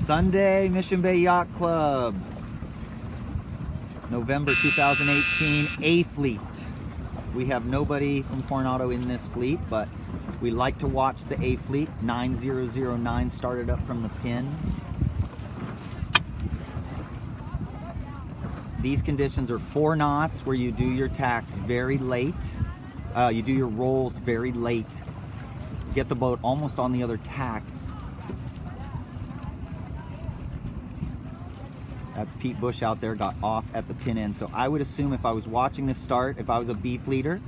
Sunday, Mission Bay Yacht Club, November 2018, A fleet. We have nobody from Coronado in this fleet, but we like to watch the A fleet. 9009 started up from the pin. These conditions are 4 knots where you do your tacks very late. You do your rolls very late. Get the boat almost on the other tack. That's Pete Bush out there, got off at the pin end. So I would assume if I was watching this start, if I was a B fleeter,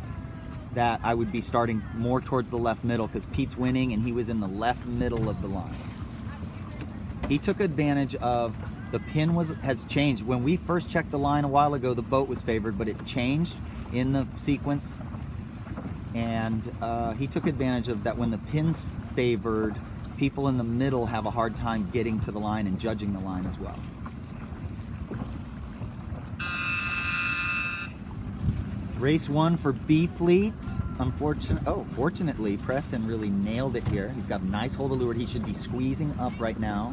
that I would be starting more towards the left middle because Pete's winning and he was in the left middle of the line. He took advantage of the pin has changed. When we first checked the line a while ago, the boat was favored, but it changed in the sequence. And he took advantage of that. When the pin's favored, people in the middle have a hard time getting to the line and judging the line as well. Race 1 for B fleet. Fortunately, Preston really nailed it here. He's got a nice hold of leeward. He should be squeezing up right now.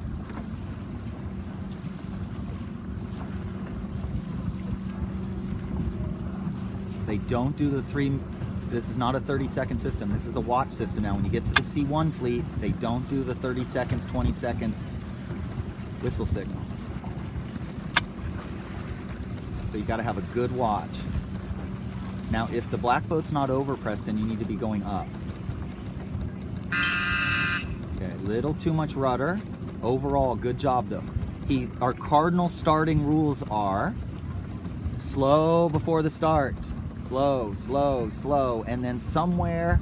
They don't do the 3. This is not a 30-second system. This is a watch system now. When you get to the C1 fleet, they don't do the 30 seconds, 20 seconds whistle signal. So you got to have a good watch. Now, if the black boat's not over, Preston, you need to be going up. Okay, little too much rudder. Overall, good job though. Our cardinal starting rules are slow before the start. Slow, slow, slow. And then somewhere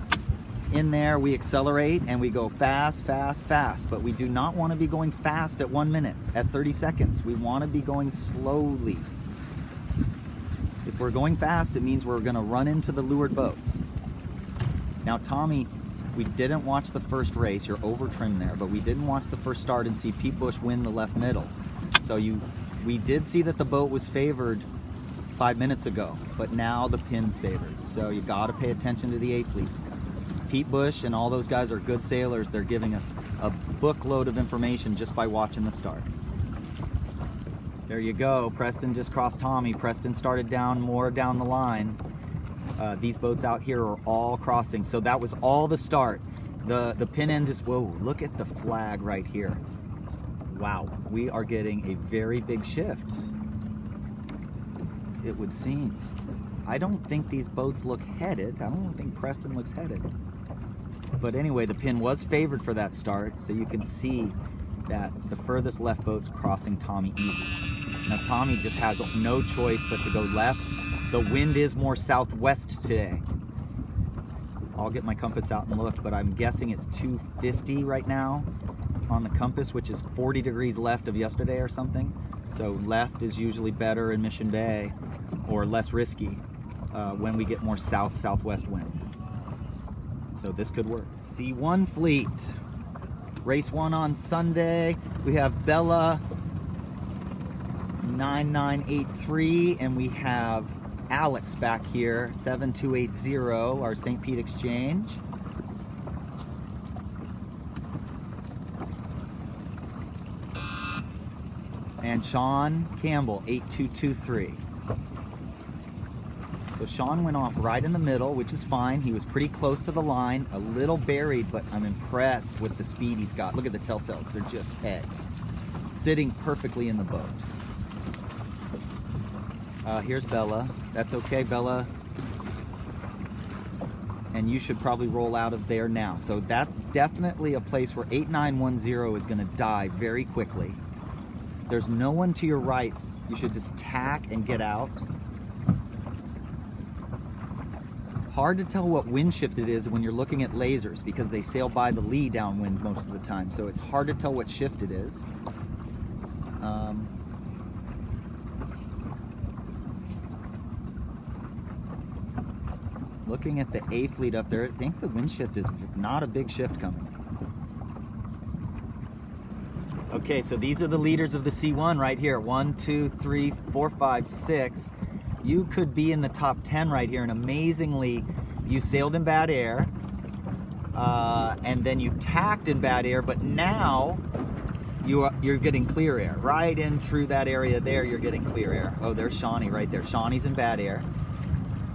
in there we accelerate and we go fast, fast, fast. But we do not want to be going fast at 1 minute, at 30 seconds. We want to be going slowly. If we're going fast, it means we're going to run into the leeward boats. Now, Tommy, we didn't watch the first race. You're over trimmed there, but we didn't watch the first start and see Pete Bush win the left middle. So we did see that the boat was favored 5 minutes ago, but now the pin's favored. So you got to pay attention to the A fleet. Pete Bush and all those guys are good sailors. They're giving us a bookload of information just by watching the start. There you go. Preston just crossed Tommy. Preston started more down the line. These boats out here are all crossing. So that was all the start. The pin end is, whoa, look at the flag right here. Wow, we are getting a very big shift, it would seem. I don't think these boats look headed. I don't think Preston looks headed. But anyway, the pin was favored for that start. So you can see that the furthest left boat's crossing Tommy easy. Now Tommy just has no choice but to go left. The wind is more southwest today. I'll get my compass out and look, but I'm guessing it's 250 right now on the compass, which is 40 degrees left of yesterday or something. So left is usually better in Mission Bay, or less risky when we get more south-southwest winds. So this could work. C1 fleet. Race 1 on Sunday. We have Bella 9983 and we have Alex back here 7280, our St. Pete Exchange. And Sean Campbell 8223. So Sean went off right in the middle, which is fine. He was pretty close to the line, a little buried, but I'm impressed with the speed he's got. Look at the telltales, they're just head. Sitting perfectly in the boat. Here's Bella. That's okay, Bella. And you should probably roll out of there now. So that's definitely a place where 8910 is gonna die very quickly. There's no one to your right. You should just tack and get out. Hard to tell what wind shift it is when you're looking at lasers because they sail by the lee downwind most of the time. So it's hard to tell what shift it is. Looking at the A fleet up there, I think the wind shift is not a big shift coming. Okay, so these are the leaders of the C1 right here. 1, 2, 3, 4, 5, 6. You could be in the top 10 right here, and amazingly, you sailed in bad air, and then you tacked in bad air, but now you're getting clear air. Right in through that area there, you're getting clear air. Oh, there's Shawnee right there. Shawnee's in bad air.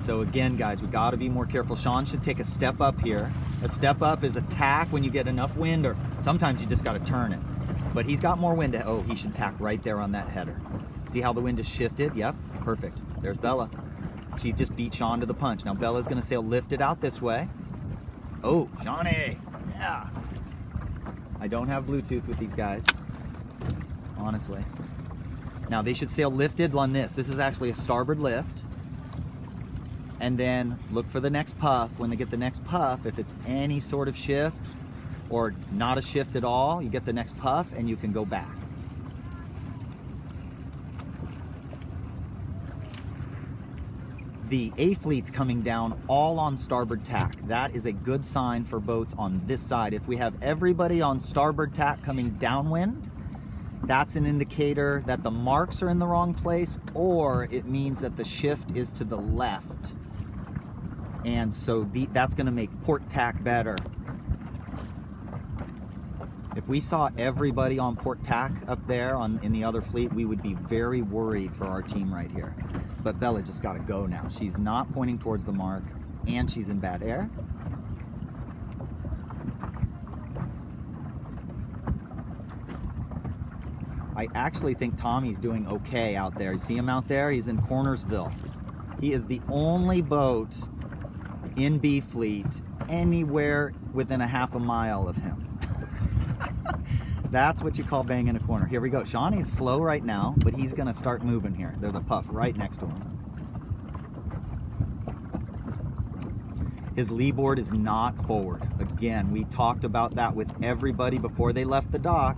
So again, guys, we got to be more careful. Sean should take a step up here. A step up is a tack when you get enough wind, or sometimes you just got to turn it. But he's got more wind. Oh, he should tack right there on that header. See how the wind is shifted? Yep, perfect. There's Bella. She just beat Sean to the punch. Now Bella's going to sail lifted out this way. Oh, Shawnee. Yeah. I don't have Bluetooth with these guys, honestly. Now they should sail lifted on this. This is actually a starboard lift. And then look for the next puff. When they get the next puff, if it's any sort of shift or not a shift at all, you get the next puff and you can go back. The A fleet's coming down all on starboard tack. That is a good sign for boats on this side. If we have everybody on starboard tack coming downwind, that's an indicator that the marks are in the wrong place, or it means that the shift is to the left. And so that's going to make port tack better. If we saw everybody on port tack up there in the other fleet, we would be very worried for our team right here. But Bella just got to go now. She's not pointing towards the mark, and she's in bad air. I actually think Tommy's doing okay out there. You see him out there? He's in Cornersville. He is the only boat in B fleet anywhere within a half a mile of him. That's what you call banging a corner. Here we go. Shawnee's slow right now, but he's going to start moving here. There's a puff right next to him. His lee board is not forward. Again, we talked about that with everybody before they left the dock,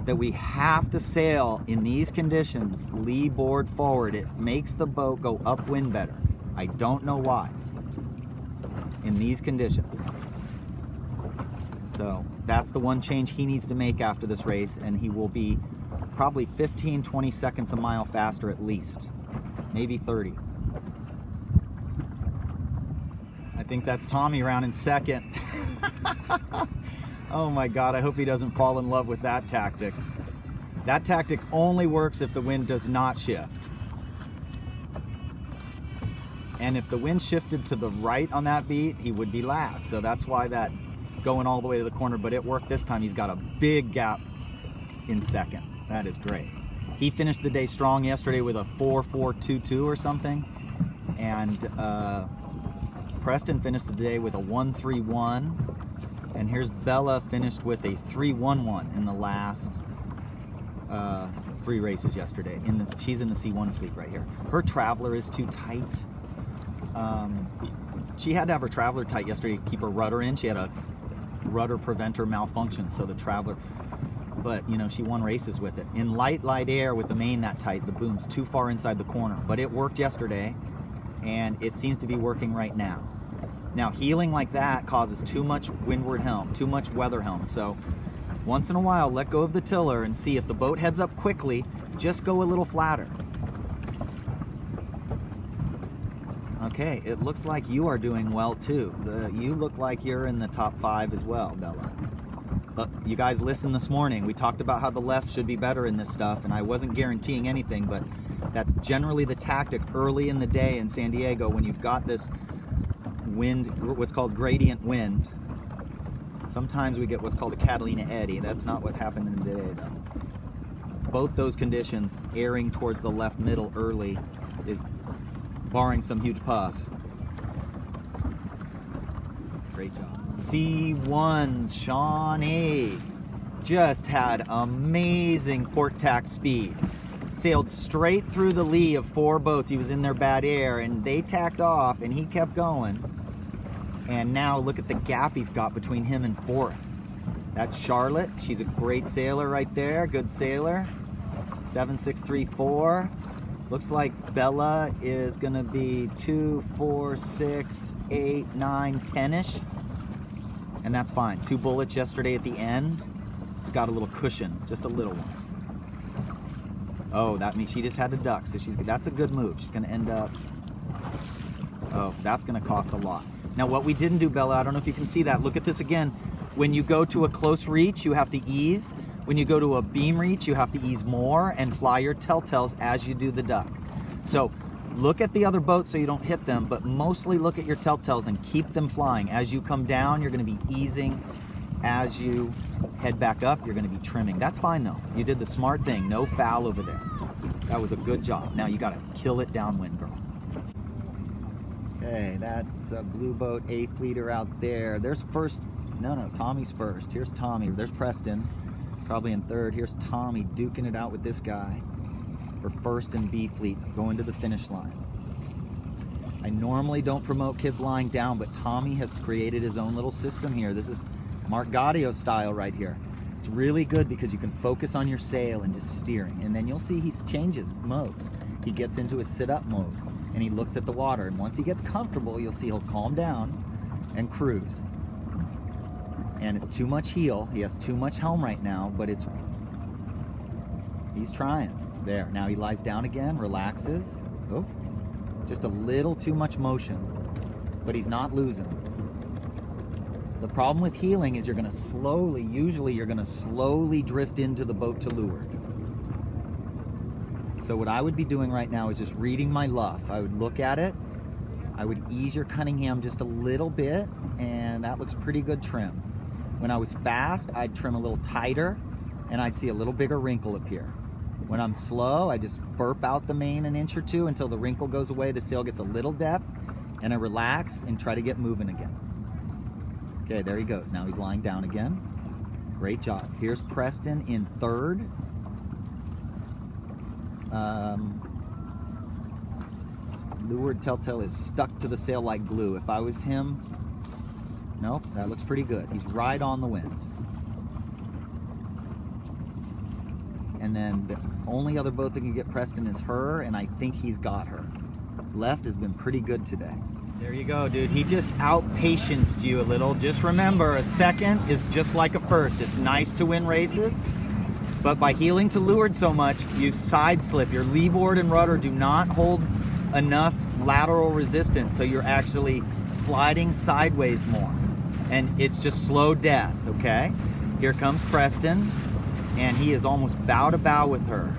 that we have to sail in these conditions lee board forward. It makes the boat go upwind better. I don't know why in these conditions. So that's the one change he needs to make after this race, and he will be probably 15-20 seconds a mile faster at least, maybe 30. I think that's Tommy around in second. Oh my God, I hope he doesn't fall in love with that tactic. That tactic only works if the wind does not shift. And if the wind shifted to the right on that beat, he would be last. So that's why that going all the way to the corner, but it worked this time. He's got a big gap in second. That is great. He finished the day strong yesterday with a 4.422 or something. And Preston finished the day with a 1.31. And here's Bella finished with a 3.11 in the last 3 races yesterday. She's in the C1 fleet right here. Her Traveler is too tight. She had to have her Traveler tight yesterday to keep her rudder in. She had a rudder preventer malfunction, so the Traveler, but you know, she won races with it. In light air with the main that tight, the boom's too far inside the corner, but it worked yesterday, and it seems to be working right now. Now, heeling like that causes too much windward helm, too much weather helm. So once in a while, let go of the tiller and see if the boat heads up quickly, just go a little flatter. Okay, it looks like you are doing well too. You look like you're in the top 5 as well, Bella. But you guys listened this morning. We talked about how the left should be better in this stuff, and I wasn't guaranteeing anything, but that's generally the tactic early in the day in San Diego when you've got this wind, what's called gradient wind. Sometimes we get what's called a Catalina eddy. That's not what happened today, though. Both those conditions, airing towards the left middle early, is barring some huge puff. Great job. C1's Shawnee just had amazing port tack speed. Sailed straight through the lee of 4 boats. He was in their bad air, and they tacked off, and he kept going. And now look at the gap he's got between him and 4th. That's Charlotte. She's a great sailor right there. Good sailor. 7.634. Looks like Bella is going to be 2, 4, 6, 8, 9, 10-ish. And that's fine. 2 bullets yesterday at the end. It's got a little cushion, just a little one. Oh, that means she just had to duck, so that's a good move. She's going to end up... Oh, that's going to cost a lot. Now, what we didn't do, Bella, I don't know if you can see that. Look at this again. When you go to a close reach, you have to ease. When you go to a beam reach, you have to ease more and fly your telltales as you do the duck. So look at the other boats so you don't hit them, but mostly look at your telltales and keep them flying. As you come down, you're going to be easing. As you head back up, you're going to be trimming. That's fine though. You did the smart thing. No foul over there. That was a good job. Now you got to kill it downwind, girl. Okay, that's a blue boat, A fleeter out there. There's first, no, Tommy's first. Here's Tommy. There's Preston, probably in third. Here's Tommy duking it out with this guy for first and B fleet, going to the finish line. I normally don't promote kids lying down, but Tommy has created his own little system here. This is Mark Gaudio style right here. It's really good because you can focus on your sail and just steering, and then you'll see he changes modes. He gets into his sit-up mode and he looks at the water, and once he gets comfortable, you'll see he'll calm down and cruise. And it's too much heel. He has too much helm right now, but he's trying. There, now he lies down again, relaxes. Oh, just a little too much motion, but he's not losing. The problem with heeling is usually you're gonna slowly drift into the boat to leeward. So what I would be doing right now is just reading my luff. I would look at it, I would ease your Cunningham just a little bit, and that looks pretty good trim. When I was fast, I'd trim a little tighter, and I'd see a little bigger wrinkle appear. When I'm slow, I just burp out the main an inch or two until the wrinkle goes away, the sail gets a little depth, and I relax and try to get moving again. Okay, there he goes. Now he's lying down again. Great job. Here's Preston in third. Leeward telltale is stuck to the sail like glue. If I was him, nope, that looks pretty good. He's right on the wind. And then the only other boat that can get Preston is her, and I think he's got her. Left has been pretty good today. There you go, dude. He just out-patienceed you a little. Just remember, a second is just like a first. It's nice to win races, but by heeling to leeward so much, you side slip. Your leeboard and rudder do not hold enough lateral resistance, so you're actually sliding sideways more. And it's just slow death, okay? Here comes Preston, and he is almost bow to bow with her.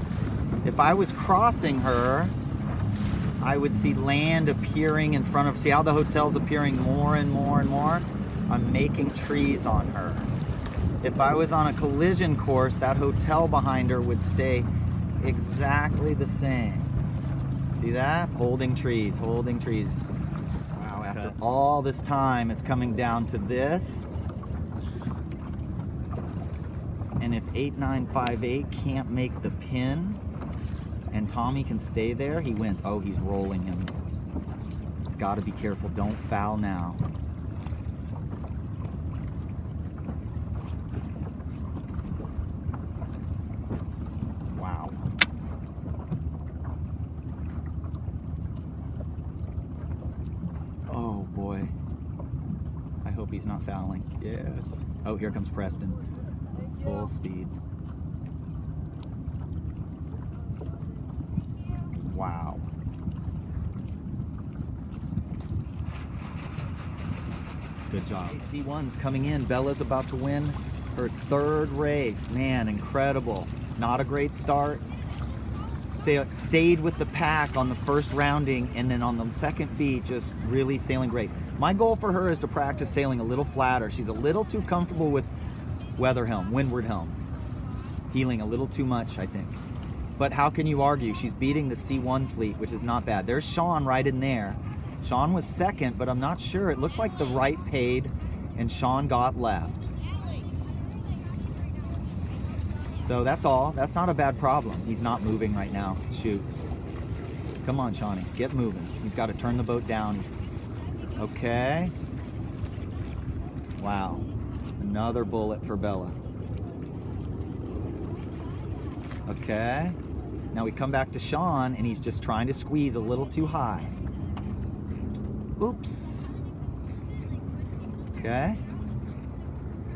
If I was crossing her, I would see land appearing in front of, see how the hotel's appearing more and more and more? I'm making trees on her. If I was on a collision course, that hotel behind her would stay exactly the same. See that? Holding trees, holding trees. Wow, after all this time, it's coming down to this. And if 8958 can't make the pin, and Tommy can stay there, he wins. Oh, he's rolling him. He's got to be careful. Don't foul now. Wow. Oh, boy. I hope he's not fouling. Yes. Oh, here comes Preston. Full speed. Wow. Good job. C1's coming in. Bella's about to win her third race. Man, incredible. Not a great start. Stayed with the pack on the first rounding, and then on the second beat, just really sailing great. My goal for her is to practice sailing a little flatter. She's a little too comfortable with weather helm, windward helm. Heeling a little too much, I think. But how can you argue? She's beating the C1 fleet, which is not bad. There's Sean right in there. Sean was second, but I'm not sure. It looks like the right paid and Sean got left. So that's all. That's not a bad problem. He's not moving right now. Shoot. Come on, Shawnee. Get moving. He's got to turn the boat down. Okay. Wow. Another bullet for Bella. Okay. Now we come back to Sean, and he's just trying to squeeze a little too high. Oops. Okay.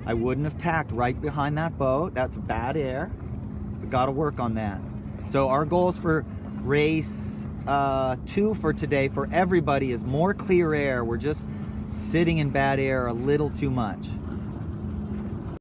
I wouldn't have tacked right behind that boat. That's bad air. We got to work on that. So our goals for race 2 for today for everybody is more clear air. We're just sitting in bad air a little too much.